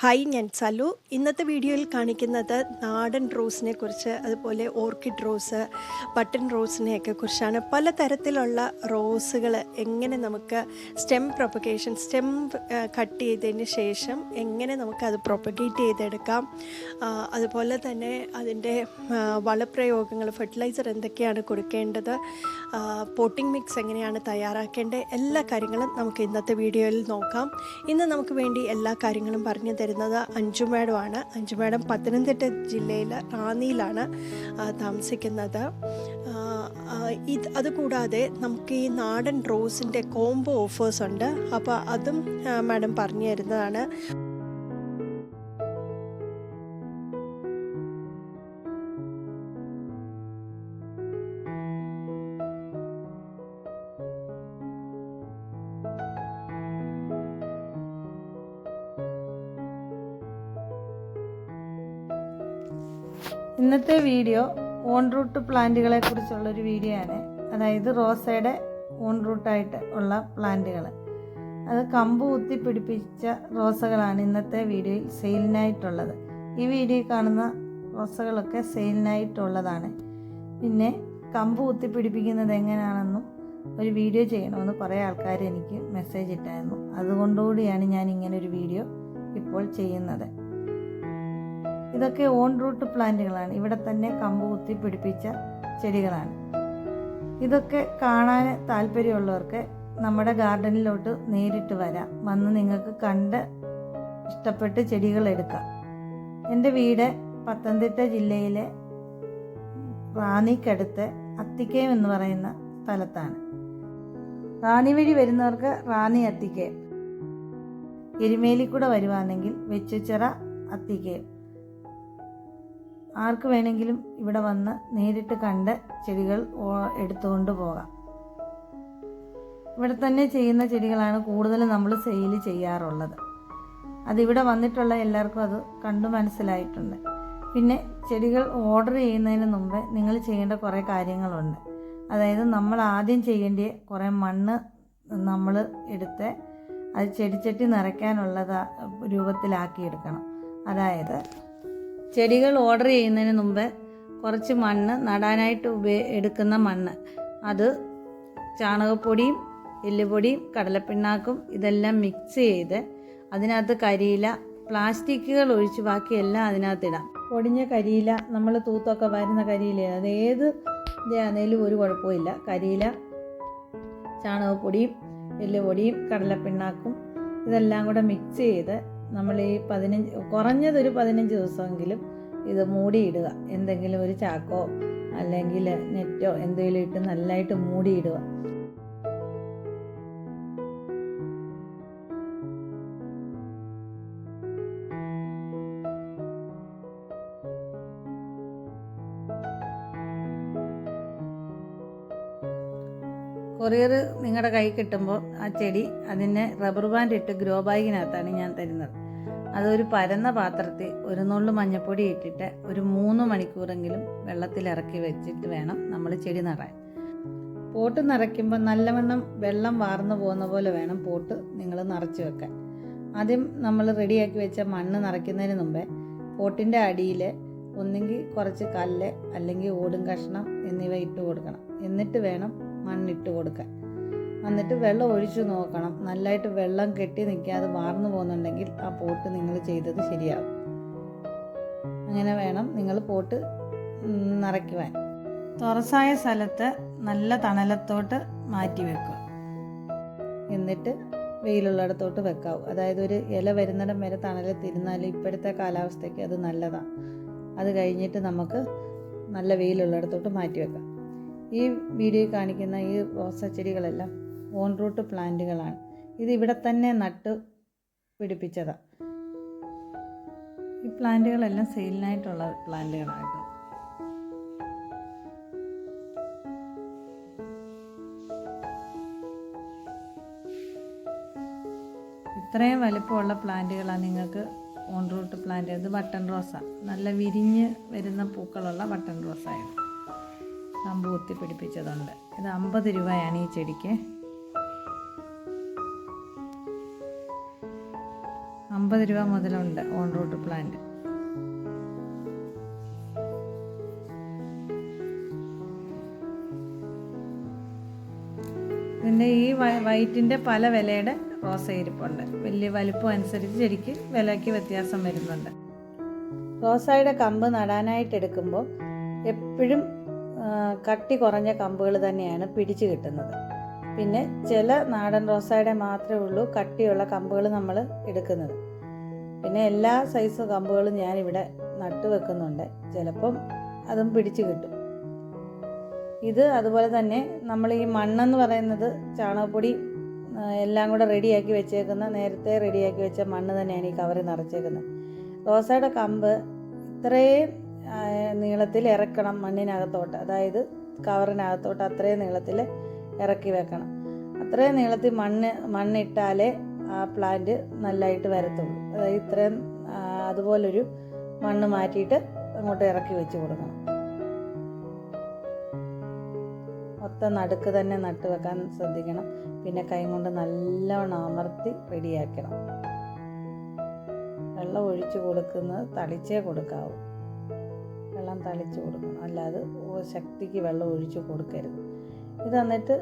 Hi, ഞാൻ സലു. ഇന്നത്തെ വീഡിയോയിൽ കാണിക്കുന്നത് നാടൻ റോസിനെ കുറിച്ച്, അതുപോലെ ഓർക്കിഡ് റോസ്, ബട്ടൺ റോസിനെയൊക്കെ കുറിച്ചാണ്. പലതരത്തിലുള്ള റോസുകൾ എങ്ങനെ നമുക്ക് സ്റ്റെം കട്ട് ചെയ്തതിന് ശേഷം എങ്ങനെ നമുക്കത് പ്രൊപ്പഗേറ്റ് ചെയ്തെടുക്കാം, അതുപോലെ തന്നെ അതിൻ്റെ വളപ്രയോഗങ്ങൾ, ഫെർട്ടിലൈസർ എന്തൊക്കെയാണ് കൊടുക്കേണ്ടത്, പോട്ടിംഗ് മിക്സ് എങ്ങനെയാണ് തയ്യാറാക്കേണ്ടത്, എല്ലാ കാര്യങ്ങളും നമുക്ക് ഇന്നത്തെ വീഡിയോയിൽ നോക്കാം. ഇന്ന് നമുക്ക് വേണ്ടി എല്ലാ കാര്യങ്ങളും പറഞ്ഞു തരുന്നത് അഞ്ജു മാഡമാണ്. അഞ്ജു മാഡം പത്തനംതിട്ട ജില്ലയിൽ റാന്നിയിലാണ് താമസിക്കുന്നത്. അതുകൂടാതെ നമുക്ക് ഈ നാടൻ റോസിൻ്റെ കോംബോ ഓഫേഴ്സ് ഉണ്ട്. അപ്പോൾ അതും മാഡം പറഞ്ഞു തരുന്നതാണ്. ഇന്നത്തെ വീഡിയോ ഓൺ റൂട്ട് പ്ലാന്റുകളെ കുറിച്ചുള്ളൊരു വീഡിയോ ആണ്. അതായത് റോസയുടെ ഓൺ റൂട്ടായിട്ട് ഉള്ള പ്ലാന്റുകൾ, അത് കമ്പ് കുത്തി പിടിപ്പിച്ച റോസകളാണ് ഇന്നത്തെ വീഡിയോയിൽ സെയിലിനായിട്ടുള്ളത്. ഈ വീഡിയോയിൽ കാണുന്ന റോസകളൊക്കെ സെയിലിനായിട്ടുള്ളതാണ്. പിന്നെ കമ്പ് കുത്തി പിടിപ്പിക്കുന്നത് എങ്ങനെയാണെന്നും ഒരു വീഡിയോ ചെയ്യണമെന്ന് കുറേ ആൾക്കാർ എനിക്ക് മെസ്സേജ് ഇട്ടായിരുന്നു. അതുകൊണ്ടുകൂടിയാണ് ഞാൻ ഇങ്ങനൊരു വീഡിയോ ഇപ്പോൾ ചെയ്യുന്നത്. ഇതൊക്കെ ഓൺ റൂട്ട് പ്ലാന്റുകളാണ്. ഇവിടെ തന്നെ കമ്പ് കുത്തി പിടിപ്പിച്ച ചെടികളാണ്. ഇതൊക്കെ കാണാൻ താല്പര്യമുള്ളവർക്ക് നമ്മുടെ ഗാർഡനിലോട്ട് നേരിട്ട് വരാം. വന്ന് നിങ്ങൾക്ക് കണ്ട് ഇഷ്ടപ്പെട്ട് ചെടികൾ എടുക്കാം. എൻ്റെ വീട് പത്തനംതിട്ട ജില്ലയിലെ റാന്നിക്കടുത്ത് അത്തിക്കയം എന്ന് പറയുന്ന സ്ഥലത്താണ്. റാന്നി വഴി വരുന്നവർക്ക് റാന്നി അത്തിക്കയം, എരുമേലിക്കൂടെ വരുവാണെങ്കിൽ വെച്ചുച്ചിറ അത്തിക്കയം. ആർക്ക് വേണമെങ്കിലും ഇവിടെ വന്ന് നേരിട്ട് കണ്ട് ചെടികൾ എടുത്തുകൊണ്ട് പോകാം. ഇവിടെ തന്നെ ചെയ്യുന്ന ചെടികളാണ് കൂടുതൽ നമ്മൾ സെയിൽ ചെയ്യാറുള്ളത്. അതിവിടെ വന്നിട്ടുള്ള എല്ലാവർക്കും അത് കണ്ടു മനസ്സിലായിട്ടുണ്ട്. പിന്നെ ചെടികൾ ഓർഡർ ചെയ്യുന്നതിന് മുമ്പ് നിങ്ങൾ ചെയ്യേണ്ട കുറേ കാര്യങ്ങളുണ്ട്. അതായത് നമ്മൾ ആദ്യം ചെയ്യേണ്ട കുറേ മണ്ണ് നമ്മൾ എടുത്ത് അത് ചെടിച്ചട്ടി നിറയ്ക്കാനുള്ള രൂപത്തിലാക്കിയെടുക്കണം. അതായത് ചെടികൾ ഓർഡർ ചെയ്യുന്നതിന് മുമ്പ് കുറച്ച് മണ്ണ് നടാനായിട്ട് എടുക്കുന്ന മണ്ണ്, അത് ചാണകപ്പൊടിയും എല്ലുപൊടിയും കടലപ്പിണ്ണാക്കും ഇതെല്ലാം മിക്സ് ചെയ്ത് അതിനകത്ത് കരിയില, പ്ലാസ്റ്റിക്കുകൾ ഒഴിച്ച് ബാക്കിയെല്ലാം അതിനകത്തിടാം. പൊടിഞ്ഞ കരിയില, നമ്മൾ തൂത്തൊക്കെ വരുന്ന കരിയില, അത് ഏത് ഇതാണേലും ഒരു കുഴപ്പമില്ല. കരിയില, ചാണകപ്പൊടിയും എല്ലുപൊടിയും കടലപ്പിണ്ണാക്കും ഇതെല്ലാം കൂടെ മിക്സ് ചെയ്ത് നമ്മൾ ഈ കുറഞ്ഞതൊരു 15 ദിവസമെങ്കിലും ഇത് മൂടിയിടുക. എന്തെങ്കിലും ഒരു ചാക്കോ അല്ലെങ്കിൽ നെറ്റോ എന്തെങ്കിലും ഇട്ട് നല്ലതായിട്ട് മൂടിയിടുക. കൊറിയർ നിങ്ങളുടെ കൈ കിട്ടുമ്പോൾ ആ ചെടി അതിനെ റബ്ബർ ബാൻഡ് ഇട്ട് ഗ്രോ ബാഗിനകത്താണ് ഞാൻ തരുന്നത്. അതൊരു പരന്ന പാത്രത്തിൽ ഒരു നുള്ളു മഞ്ഞൾപ്പൊടി ഇട്ടിട്ട് ഒരു 3 മണിക്കൂറെങ്കിലും വെള്ളത്തിലിറക്കി വെച്ചിട്ട് വേണം നമ്മൾ ചെടി നടാൻ. പോട്ട് നിറയ്ക്കുമ്പോൾ നല്ലവണ്ണം വെള്ളം വാർന്നു പോകുന്ന പോലെ വേണം പോട്ട് നിങ്ങൾ നിറച്ച് വെക്കാൻ. ആദ്യം നമ്മൾ റെഡിയാക്കി വെച്ച മണ്ണ് നിറയ്ക്കുന്നതിന് മുമ്പേ പോട്ടിൻ്റെ അടിയിൽ ഒന്നെങ്കിൽ കുറച്ച് കല്ല് അല്ലെങ്കിൽ ഓടും കഷ്ണം എന്നിവ ഇട്ട് കൊടുക്കണം. എന്നിട്ട് വേണം മണ്ണിട്ട് കൊടുക്കാൻ. എന്നിട്ട് വെള്ളം ഒഴിച്ചു നോക്കണം. നല്ലതായിട്ട് വെള്ളം കെട്ടി നിൽക്കാതെ വാർന്നു പോകുന്നുണ്ടെങ്കിൽ ആ പോട്ട് നിങ്ങൾ ചെയ്തത് ശരിയാകും. അങ്ങനെ വേണം നിങ്ങൾ പോട്ട് നിറയ്ക്കുവാൻ. തുറസായ സ്ഥലത്ത് നല്ല തണലത്തോട്ട് മാറ്റി വെക്കുക. എന്നിട്ട് വെയിലുള്ളിടത്തോട്ട് വെക്കാവൂ. അതായത് ഒരു ഇല വരുന്നിടം വരെ തണലത്തിരുന്നാൽ ഇപ്പോഴത്തെ കാലാവസ്ഥയ്ക്ക് അത് നല്ലതാണ്. അത് കഴിഞ്ഞിട്ട് നമുക്ക് നല്ല വെയിലുള്ളിടത്തോട്ട് മാറ്റി വെക്കാം. ഈ വീഡിയോയിൽ കാണിക്കുന്ന ഈ റോസ ചെടികളെല്ലാം ഓൺ റൂട്ട് പ്ലാന്റുകളാണ്. ഇത് ഇവിടെ തന്നെ നട്ട് പിടിപ്പിച്ചതാണ്. ഈ പ്ലാന്റുകളെല്ലാം സെയിലിനായിട്ടുള്ള പ്ലാന്റുകളാണ്. ഇത്രയും വലിപ്പമുള്ള പ്ലാന്റുകളാണ് നിങ്ങൾക്ക് ഓൺ റൂട്ട് പ്ലാന്റ്. ഇത് ബട്ടൺ റോസ, നല്ല വിരിഞ്ഞ് വരുന്ന പൂക്കളുള്ള ബട്ടൺ റോസായിരുന്നു. കമ്പ് കുത്തി പിടിപ്പിച്ചതുണ്ട്. ഇത് 50 രൂപയാണ് ഈ ചെടിക്ക്. 50 രൂപ മുതലുണ്ട് ഓൺ റൂട്ട് പ്ലാന്റ്. ഇതിൻ്റെ ഈ വൈറ്റിൻ്റെ പല വിലയുടെ റോസ ഇരിപ്പുണ്ട്. വലിയ വലിപ്പം അനുസരിച്ച് ചെടിക്ക് വിലയ്ക്ക് വ്യത്യാസം വരുന്നുണ്ട്. റോസായുടെ കമ്പ് നടാനായിട്ട് എടുക്കുമ്പോൾ എപ്പോഴും കട്ടി കുറഞ്ഞ കമ്പുകൾ തന്നെയാണ് പിടിച്ചു കിട്ടുന്നത്. പിന്നെ ചില നാടൻ റോസായുടെ മാത്രമേ ഉള്ളൂ കട്ടിയുള്ള കമ്പുകൾ നമ്മൾ എടുക്കുന്നത്. പിന്നെ എല്ലാ സൈസ് കമ്പുകളും ഞാനിവിടെ നട്ടു വെക്കുന്നുണ്ട്. ചിലപ്പം അതും പിടിച്ചു കിട്ടും. ഇത് അതുപോലെ തന്നെ നമ്മൾ ഈ മണ്ണെന്ന് പറയുന്നത് ചാണകപ്പൊടി എല്ലാം കൂടെ റെഡിയാക്കി വെച്ചേക്കുന്ന, നേരത്തെ റെഡിയാക്കി വെച്ച മണ്ണ് തന്നെയാണ് ഈ കവറിൽ നിറച്ചേക്കുന്നത്. റോസയുടെ കമ്പ് ഇത്രയും നീളത്തിൽ ഇറക്കണം മണ്ണിനകത്തോട്ട്, അതായത് കവറിനകത്തോട്ട് അത്രയും നീളത്തിൽ ഇറക്കി വെക്കണം. അത്രയും നീളത്തിൽ മണ്ണിട്ടാലേ ആ പ്ലാന്റ് നല്ലതായിട്ട് വരത്തുള്ളൂ. അതായത് ഇത്രയും അതുപോലൊരു മണ്ണ് മാറ്റിയിട്ട് അങ്ങോട്ട് ഇറക്കി വെച്ച് കൊടുക്കണം. മൊത്തം നടുക്ക് തന്നെ നട്ട് വെക്കാൻ ശ്രദ്ധിക്കണം. പിന്നെ കൈ കൊണ്ട് നല്ലവണ്ണം അമർത്തി റെഡിയാക്കണം. വെള്ളം ഒഴിച്ച് കൊടുക്കുന്നത് തളിച്ചേ കൊടുക്കാവൂ. വെള്ളം തളിച്ച് കൊടുക്കണം, അല്ലാതെ ശക്തിക്ക് വെള്ളം ഒഴിച്ച് കൊടുക്കരുത്. ഇത് എന്നിട്ട്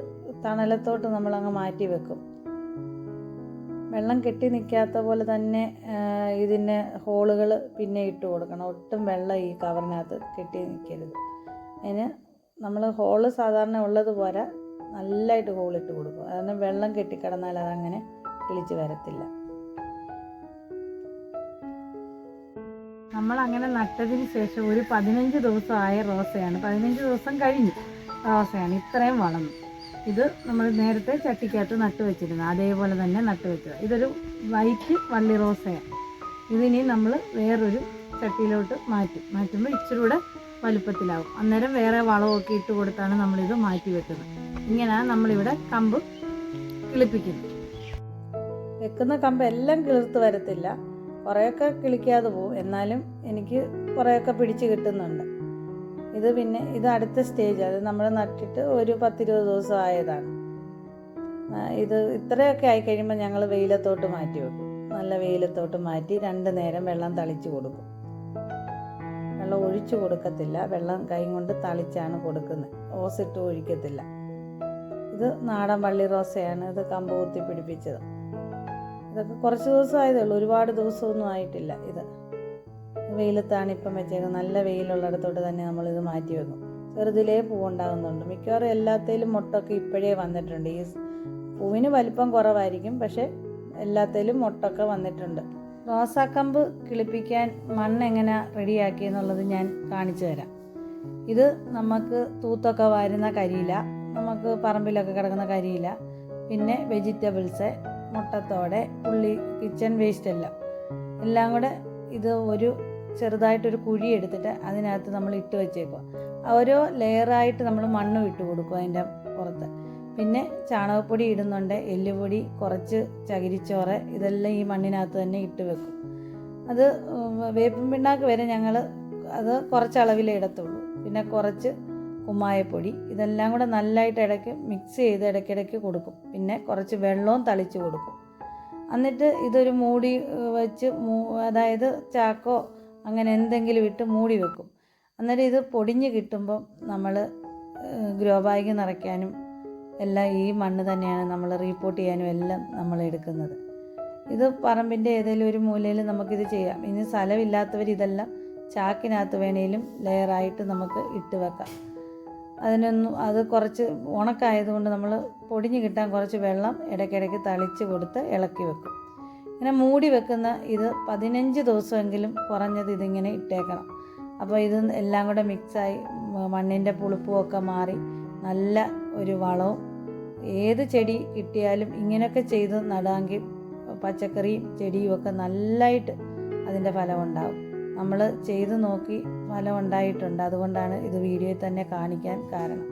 തണലത്തോട്ട് നമ്മളങ്ങ് മാറ്റി വെക്കും. വെള്ളം കെട്ടി നിൽക്കാത്ത പോലെ തന്നെ ഇതിന് ഹോളുകൾ പിന്നെ ഇട്ട് കൊടുക്കണം. ഒട്ടും വെള്ളം ഈ കവറിനകത്ത് കെട്ടി നിൽക്കരുത്. അതിന് നമ്മൾ ഹോള് സാധാരണ ഉള്ളത് പോരാ, നല്ലതായിട്ട് ഹോളിട്ട് കൊടുക്കും. കാരണം വെള്ളം കെട്ടിക്കിടന്നാൽ അതങ്ങനെ കിളിച്ച് വരത്തില്ല. നമ്മളങ്ങനെ നട്ടതിന് ശേഷം ഒരു 15 ദിവസമായ റോസയാണ്. 15 ദിവസം കഴിഞ്ഞു റോസയാണ് ഇത്രയും വളർന്നു. ഇത് നമ്മൾ നേരത്തെ ചട്ടിക്കകത്ത് നട്ടു വെച്ചിരുന്നു, അതേപോലെ തന്നെ നട്ടു വെച്ചത്. ഇതൊരു വൈറ്റ് വള്ളി റോസയാണ്. ഇതിനി നമ്മൾ വേറൊരു ചട്ടിയിലോട്ട് മാറ്റുമ്പോൾ ഇച്ചിരി കൂടെ വലുപ്പത്തിലാവും. അന്നേരം വേറെ വളമൊക്കെ ഇട്ട് കൊടുത്താണ് നമ്മളിത് മാറ്റി വെക്കുന്നത്. ഇങ്ങനെയാണ് നമ്മളിവിടെ കമ്പ് കിളിപ്പിക്കുന്നത്. വെക്കുന്ന കമ്പ് എല്ലാം കിളിർത്ത് വരത്തില്ല, കുറേയൊക്കെ കിളിക്കാതെ പോവും. എന്നാലും എനിക്ക് കുറേയൊക്കെ പിടിച്ച് കിട്ടുന്നുണ്ട്. ഇത് അടുത്ത സ്റ്റേജ്. അത് നമ്മൾ നട്ടിട്ട് ഒരു 10-20 ദിവസം ആയതാണ്. ഇത് ഇത്രയൊക്കെ ആയിക്കഴിയുമ്പോൾ ഞങ്ങൾ വെയിലത്തോട്ട് മാറ്റി വെക്കും. നല്ല വെയിലത്തോട്ട് മാറ്റി 2 നേരം വെള്ളം തളിച്ച് കൊടുക്കും. വെള്ളം ഒഴിച്ചു കൊടുക്കത്തില്ല, വെള്ളം കൈ കൊണ്ട് തളിച്ചാണ് കൊടുക്കുന്നത്. ഓസിട്ട് ഒഴിക്കത്തില്ല. ഇത് നാടൻ വള്ളി റോസയാണ്. ഇത് കമ്പ് കുത്തി പിടിപ്പിച്ചത്. ഇതൊക്കെ കുറച്ച് ദിവസം ആയതേ ഉള്ളൂ, ഒരുപാട് ദിവസമൊന്നും ആയിട്ടില്ല. ഇത് വെയിലത്താണ് ഇപ്പം വെച്ചേക്കുന്നത്. നല്ല വെയിലുള്ളിടത്തോട്ട് തന്നെ നമ്മളിത് മാറ്റി വെക്കും. ചെറുതിലേ പൂവുണ്ടാകുന്നുണ്ട്. മിക്കവാറും എല്ലാത്തേലും മൊട്ടൊക്കെ ഇപ്പോഴേ വന്നിട്ടുണ്ട്. ഈ പൂവിന് വലിപ്പം കുറവായിരിക്കും, പക്ഷേ എല്ലാത്തേലും മൊട്ടൊക്കെ വന്നിട്ടുണ്ട്. റോസാക്കമ്പ് കിളിപ്പിക്കാൻ മണ്ണ് എങ്ങനെ റെഡിയാക്കിയെന്നുള്ളത് ഞാൻ കാണിച്ചു തരാം. ഇത് നമുക്ക് തൂത്തൊക്കെ വരുന്ന കരിയില, നമുക്ക് പറമ്പിലൊക്കെ കിടക്കുന്ന കരിയില, പിന്നെ വെജിറ്റബിൾസ്, മുട്ടത്തോടെ, ഉള്ളി, കിച്ചൺ വേസ്റ്റ് എല്ലാം കൂടെ ഇത് ഒരു ചെറുതായിട്ടൊരു കുഴി എടുത്തിട്ട് അതിനകത്ത് നമ്മൾ ഇട്ട് വെച്ചേക്കുക. ഓരോ ലെയറായിട്ട് നമ്മൾ മണ്ണ് ഇട്ട് കൊടുക്കും അതിൻ്റെ പുറത്ത്. പിന്നെ ചാണകപ്പൊടി ഇടുന്നുണ്ട്, എല്ലുപൊടി, കുറച്ച് ചകിരിച്ചോറ്, ഇതെല്ലാം ഈ മണ്ണിനകത്ത് തന്നെ ഇട്ട് വെക്കും. അത് വേപ്പിൻ പിണ്ണാക്ക് വരെ ഞങ്ങൾ അത് കുറച്ച് അളവിലേ ഇടത്തുള്ളൂ. പിന്നെ കുറച്ച് കുമ്മായപ്പൊടി, ഇതെല്ലാം കൂടെ നല്ലതായിട്ട് ഇടയ്ക്ക് മിക്സ് ചെയ്ത് ഇടയ്ക്കിടയ്ക്ക് കൊടുക്കും. പിന്നെ കുറച്ച് വെള്ളവും തളിച്ച് കൊടുക്കും. എന്നിട്ട് ഇതൊരു മൂടി വെച്ച് അതായത് ചാക്കോ അങ്ങനെ എന്തെങ്കിലും ഇട്ട് മൂടി വെക്കും. അന്നേരം ഇത് പൊടിഞ്ഞ് കിട്ടുമ്പം നമ്മൾ ഗ്രോ ബാഗ് നിറയ്ക്കാനും എല്ലാം ഈ മണ്ണ് തന്നെയാണ് നമ്മൾ റീപോർട്ട് ചെയ്യാനും എല്ലാം നമ്മൾ എടുക്കുന്നത്. ഇത് പറമ്പിൻ്റെ ഏതെങ്കിലും ഒരു മൂലയിൽ നമുക്കിത് ചെയ്യാം. ഇനി സ്ഥലമില്ലാത്തവർ ഇതെല്ലാം ചാക്കിനകത്ത് വേണേലും ലെയറായിട്ട് നമുക്ക് ഇട്ട് വെക്കാം. അത് കുറച്ച് ഉണക്കായതുകൊണ്ട് നമ്മൾ പൊടിഞ്ഞ് കിട്ടാൻ കുറച്ച് വെള്ളം ഇടയ്ക്കിടയ്ക്ക് തളിച്ച് കൊടുത്ത് ഇളക്കി വെക്കും. ഇങ്ങനെ മൂടി വെക്കുന്ന ഇത് 15 ദിവസമെങ്കിലും കുറഞ്ഞത് ഇതിങ്ങനെ ഇട്ടേക്കണം. അപ്പോൾ ഇത് എല്ലാം കൂടെ മിക്സായി മണ്ണിൻ്റെ പുളിപ്പുമൊക്കെ മാറി നല്ല ഒരു വളവും. ഏത് ചെടി കിട്ടിയാലും ഇങ്ങനെയൊക്കെ ചെയ്ത് നടാമെങ്കിൽ പച്ചക്കറിയും ചെടിയും ഒക്കെ നല്ലതായിട്ട് അതിൻ്റെ ഫലമുണ്ടാകും. നമ്മൾ ചെയ്ത് നോക്കി ഫലം ഉണ്ടായിട്ടുണ്ട്. അതുകൊണ്ടാണ് ഇത് വീഡിയോയിൽ തന്നെ കാണിക്കാൻ കാരണം.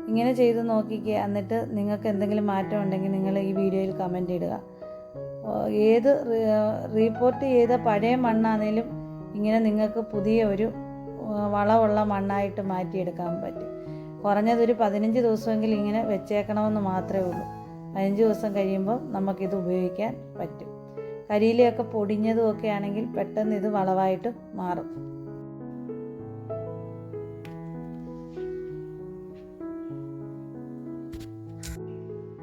ഇങ്ങനെ ചെയ്ത് നോക്കിക്കുക. എന്നിട്ട് നിങ്ങൾക്ക് എന്തെങ്കിലും മാറ്റം ഉണ്ടെങ്കിൽ നിങ്ങൾ ഈ വീഡിയോയിൽ കമൻ്റ് ഇടുക. ഏത് റീപോർട്ട് ചെയ്ത പഴയ മണ്ണാണെങ്കിലും ഇങ്ങനെ നിങ്ങൾക്ക് പുതിയ ഒരു വളമുള്ള മണ്ണായിട്ട് മാറ്റിയെടുക്കാൻ പറ്റും. കുറഞ്ഞതൊരു 15 ദിവസമെങ്കിലും ഇങ്ങനെ വെച്ചേക്കണമെന്ന് മാത്രമേ ഉള്ളൂ. 15 ദിവസം കഴിയുമ്പോൾ നമുക്കിത് ഉപയോഗിക്കാൻ പറ്റും. കരിയിലയൊക്കെ പൊടിഞ്ഞതും ഒക്കെ ആണെങ്കിൽ പെട്ടെന്ന് ഇത് വളമായിട്ട് മാറും.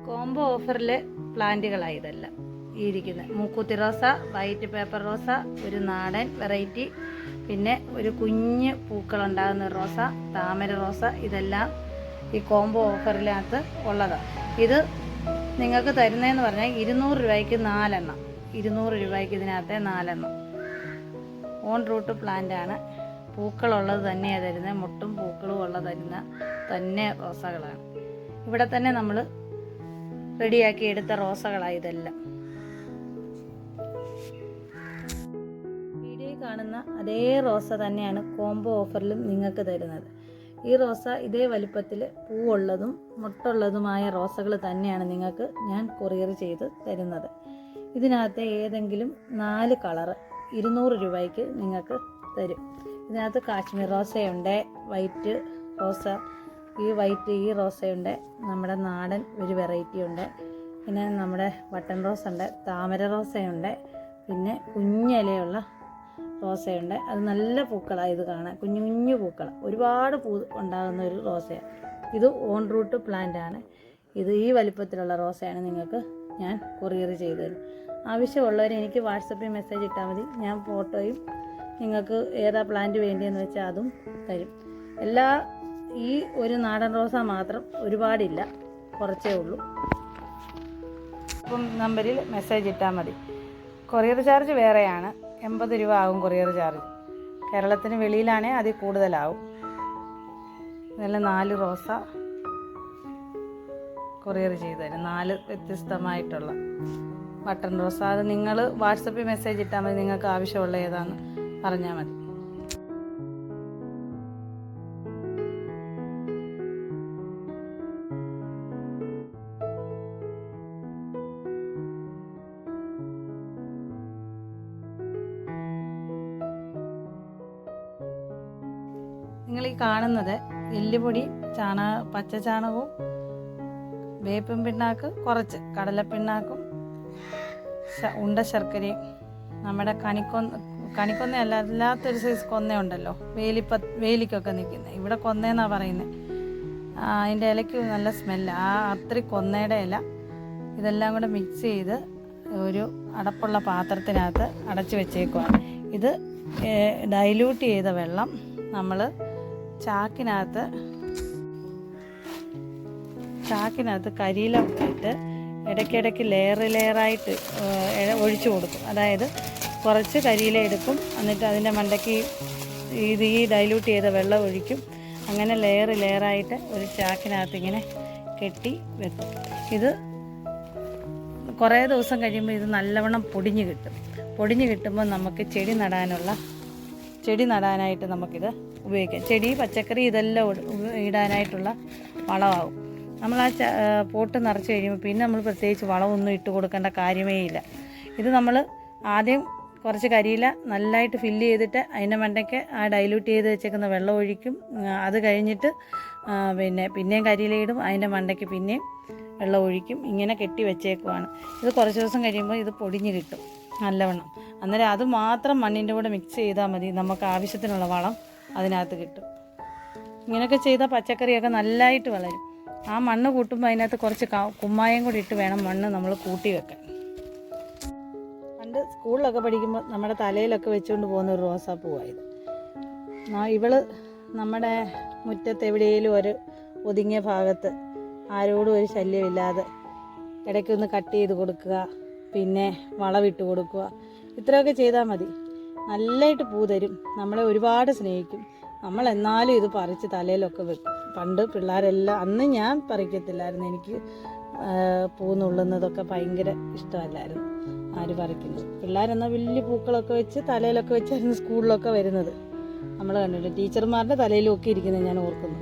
കോംബോ ഓഫറിലെ പ്ലാന്റുകളാണ് ഇതെല്ലാം ഈ ഇരിക്കുന്നത്. മൂക്കുത്തി റോസ, വൈറ്റ് പേപ്പർ റോസ, ഒരു നാടൻ വെറൈറ്റി, പിന്നെ ഒരു കുഞ്ഞ് പൂക്കളുണ്ടാകുന്ന റോസ, താമര റോസ, ഇതെല്ലാം ഈ കോംബോ ഓഫറിനകത്ത് ഉള്ളതാണ്. ഇത് നിങ്ങൾക്ക് തരുന്നതെന്ന് പറഞ്ഞാൽ 200 രൂപയ്ക്ക് 4 എണ്ണം. 200 രൂപയ്ക്ക് ഇതിനകത്തെ 4 എണ്ണം. ഓൺ റൂട്ട് പ്ലാന്റാണ്. പൂക്കളുള്ളത് തന്നെയാണ് തരുന്നത്. മുട്ടും പൂക്കളും ഉള്ള തരുന്ന തന്നെ റോസകളാണ്. ഇവിടെ തന്നെ നമ്മൾ റെഡിയാക്കി എടുത്ത റോസകളാണ് ഇതെല്ലാം. വീഡിയോയിൽ കാണുന്ന അതേ റോസ തന്നെയാണ് കോംബോ ഓഫറിലും നിങ്ങൾക്ക് തരുന്നത്. ഈ റോസ ഇതേ വലിപ്പത്തിൽ പൂവുള്ളതും മുട്ടുള്ളതുമായ റോസകൾ തന്നെയാണ് നിങ്ങൾക്ക് ഞാൻ കൊറിയർ ചെയ്ത് തരുന്നത്. ഇതിനകത്ത് ഏതെങ്കിലും 4 കളറ് 200 രൂപയ്ക്ക് നിങ്ങൾക്ക് തരും. ഇതിനകത്ത് കാശ്മീർ റോസയുണ്ട്, വൈറ്റ് റോസ, ഈ റോസയുണ്ട്, നമ്മുടെ നാടൻ ഒരു വെറൈറ്റി ഉണ്ട്, പിന്നെ നമ്മുടെ ബട്ടൺ റോസ് ഉണ്ട്, താമര റോസയുണ്ട്, പിന്നെ കുഞ്ഞിലയുള്ള റോസയുണ്ട്. അത് നല്ല പൂക്കളാണ്. ഇത് കാണാൻ കുഞ്ഞു കുഞ്ഞു പൂക്കൾ, ഒരുപാട് പൂ ഉണ്ടാകുന്ന ഒരു റോസയാണ്. ഇത് ഓൺ റൂട്ട് പ്ലാന്റ് ആണ്. ഇത് ഈ വലിപ്പത്തിലുള്ള റോസയാണ് നിങ്ങൾക്ക് ഞാൻ കൊറിയർ ചെയ്തു തരും. ആവശ്യമുള്ളവർ എനിക്ക് വാട്സപ്പിൽ മെസ്സേജ് ഇട്ടാൽ മതി. ഞാൻ ഫോട്ടോയും നിങ്ങൾക്ക് ഏതാ പ്ലാന്റ് വേണ്ടിയെന്ന് വെച്ചാൽ അതും തരും. ഈ ഒരു നാടൻ റോസ മാത്രം ഒരുപാടില്ല, കുറച്ചേ ഉള്ളൂ. അപ്പം നമ്പറിൽ മെസ്സേജ് ഇട്ടാൽ മതി. കൊറിയർ ചാർജ് വേറെയാണ്, 80 രൂപ ആകും കൊറിയർ ചാർജ്. കേരളത്തിന് വെളിയിലാണെങ്കിൽ അതിൽ കൂടുതലാവും. ഇതെല്ലാം 4 റോസ കൊറിയർ ചെയ്തു തരും. 4 വ്യത്യസ്തമായിട്ടുള്ള ബട്ടൺ റോസ. അത് നിങ്ങൾ വാട്സപ്പിൽ മെസ്സേജ് ഇട്ടാൽ മതി. നിങ്ങൾക്ക് ആവശ്യമുള്ള ഏതാണെന്ന് പറഞ്ഞാൽ മതി. നിങ്ങൾ ഈ കാണുന്നത് എല്ലുപൊടി, പച്ച ചാണകവും വേപ്പും പിണ്ണാക്ക്, കുറച്ച് കടലപ്പിണ്ണാക്കും, ഉണ്ട ശർക്കരയും, നമ്മുടെ കണിക്കൊന്ന അല്ലാത്തൊരു സൈസ് കൊന്ന ഉണ്ടല്ലോ, വേലിക്കൊക്കെ നിൽക്കുന്നത്, ഇവിടെ കൊന്നയെന്നാണ് പറയുന്നത്. അതിൻ്റെ ഇലയ്ക്ക് നല്ല സ്മെല്ല്. അത്ര കൊന്നയുടെ ഇല ഇതെല്ലാം കൂടെ മിക്സ് ചെയ്ത് ഒരു അടപ്പുള്ള പാത്രത്തിനകത്ത് അടച്ച് വെച്ചേക്കുവാണ്. ഇത് ഡൈല്യൂട്ട് ചെയ്ത വെള്ളം നമ്മൾ ചാക്കിനകത്ത് കരിയില ഇട്ട് ഇടയ്ക്കിടയ്ക്ക് ലെയറായിട്ട് ഒഴിച്ചു കൊടുക്കും. അതായത് കുറച്ച് കരിയില എടുക്കും, എന്നിട്ട് അതിൻ്റെ മണ്ടയ്ക്ക് ഈ ഡൈല്യൂട്ട് ചെയ്ത വെള്ളം ഒഴിക്കും. അങ്ങനെ ലെയറായിട്ട് ഒരു ചാക്കിനകത്ത് ഇങ്ങനെ കെട്ടി വെക്കും. ഇത് കുറേ ദിവസം കഴിയുമ്പോൾ ഇത് നല്ലവണ്ണം പൊടിഞ്ഞ് കിട്ടുമ്പോൾ നമുക്ക് ചെടി നടാനായിട്ട് നമുക്കിത് ഉപയോഗിക്കാം. ചെടി, പച്ചക്കറി ഇതെല്ലാം ഇടാനായിട്ടുള്ള വളമാകും. നമ്മൾ പോട്ട് നിറച്ച് കഴിയുമ്പോൾ പിന്നെ നമ്മൾ പ്രത്യേകിച്ച് വളമൊന്നും ഇട്ട് കൊടുക്കേണ്ട കാര്യമേ ഇല്ല. ഇത് നമ്മൾ ആദ്യം കുറച്ച് കരിയില നല്ലതായിട്ട് ഫില്ല് ചെയ്തിട്ട് അതിൻ്റെ മണ്ടയ്ക്ക് ഡൈല്യൂട്ട് ചെയ്ത് വെച്ചേക്കുന്ന വെള്ളം ഒഴിക്കും. അത് കഴിഞ്ഞിട്ട് പിന്നെയും കരിയില ഇടും, അതിൻ്റെ മണ്ടയ്ക്ക് പിന്നെയും വെള്ളം ഒഴിക്കും. ഇങ്ങനെ കെട്ടി വെച്ചേക്കുവാണ്. ഇത് കുറച്ച് ദിവസം കഴിയുമ്പോൾ ഇത് പൊടിഞ്ഞ് കിട്ടും നല്ലവണ്ണം. അന്നേരം അത് മാത്രം മണ്ണിൻ്റെ കൂടെ മിക്സ് ചെയ്താൽ മതി, നമുക്ക് ആവശ്യത്തിനുള്ള വളം അതിനകത്ത് കിട്ടും. ഇങ്ങനെയൊക്കെ ചെയ്താൽ പച്ചക്കറിയൊക്കെ നല്ലതായിട്ട് വളരും. ആ മണ്ണ് കൂട്ടുമ്പോൾ അതിനകത്ത് കുറച്ച് കുമ്മായം കൂടി ഇട്ട് വേണം മണ്ണ് നമ്മൾ കൂട്ടി വെക്കാൻ. പണ്ട് സ്കൂളിലൊക്കെ പഠിക്കുമ്പോൾ നമ്മുടെ തലയിലൊക്കെ വെച്ചുകൊണ്ട് പോകുന്ന ഒരു റോസാപ്പൂവായത്. ഇവള് നമ്മുടെ മുറ്റത്ത് എവിടെയെങ്കിലും ഒരു ഒതുങ്ങിയ ഭാഗത്ത് ആരോടും ഒരു ശല്യമില്ലാതെ ഇടയ്ക്കൊന്ന് കട്ട് ചെയ്ത് കൊടുക്കുക, പിന്നെ വളമിട്ട് കൊടുക്കുക, ഇത്രയൊക്കെ ചെയ്താൽ മതി. നല്ലതായിട്ട് പൂ തരും, നമ്മളെ ഒരുപാട് സ്നേഹിക്കും. നമ്മൾ എന്നാലും ഇത് പറിച്ച് തലയിലൊക്കെ വെക്കും. പണ്ട് പിള്ളേരെല്ലാം, അന്ന് ഞാൻ പറിക്കത്തില്ലായിരുന്നു, എനിക്ക് പൂ നുള്ളുന്നതൊക്കെ ഭയങ്കര ഇഷ്ടമല്ലായിരുന്നു. ആര് പറിക്കുന്നത്? പിള്ളേരെന്നാൽ വലിയ പൂക്കളൊക്കെ വെച്ച് തലയിലൊക്കെ വെച്ചായിരുന്നു സ്കൂളിലൊക്കെ വരുന്നത്. നമ്മൾ കണ്ടിട്ട് ടീച്ചർമാരുടെ തലയിലും ഒക്കെ ഇരിക്കുന്നത് ഞാൻ ഓർക്കുന്നു.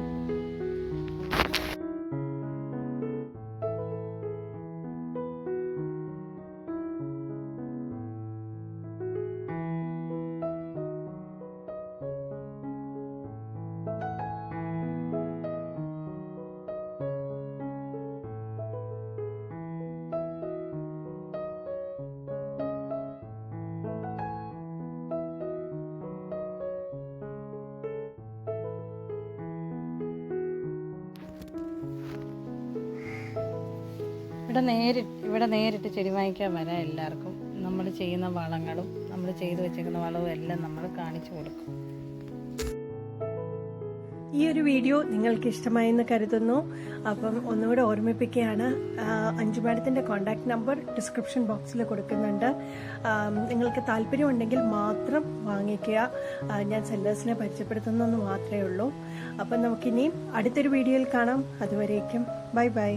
ഇവിടെ നേരിട്ട് ചെടി വാങ്ങിക്കാൻ വരാം എല്ലാവർക്കും. നമ്മൾ ചെയ്യുന്ന വളങ്ങളും നമ്മൾ ചെയ്തു വെച്ചേക്കുന്ന വളവും എല്ലാം നമ്മൾ കാണിച്ചു കൊടുക്കും. ഈ ഒരു വീഡിയോ നിങ്ങൾക്ക് ഇഷ്ടമായെന്ന് കരുതുന്നു. അപ്പം ഒന്നുകൂടെ ഓർമ്മിപ്പിക്കുകയാണ്, അഞ്ജു മാഡത്തിൻ്റെ കോൺടാക്ട് നമ്പർ ഡിസ്ക്രിപ്ഷൻ ബോക്സിൽ കൊടുക്കുന്നുണ്ട്. നിങ്ങൾക്ക് താല്പര്യമുണ്ടെങ്കിൽ മാത്രം വാങ്ങിക്കുക. ഞാൻ സെല്ലേഴ്സിനെ പരിചയപ്പെടുത്തുന്നെന്ന് മാത്രമേ ഉള്ളൂ. അപ്പം നമുക്കിനിയും അടുത്തൊരു വീഡിയോയിൽ കാണാം. അതുവരേക്കും ബൈ ബൈ.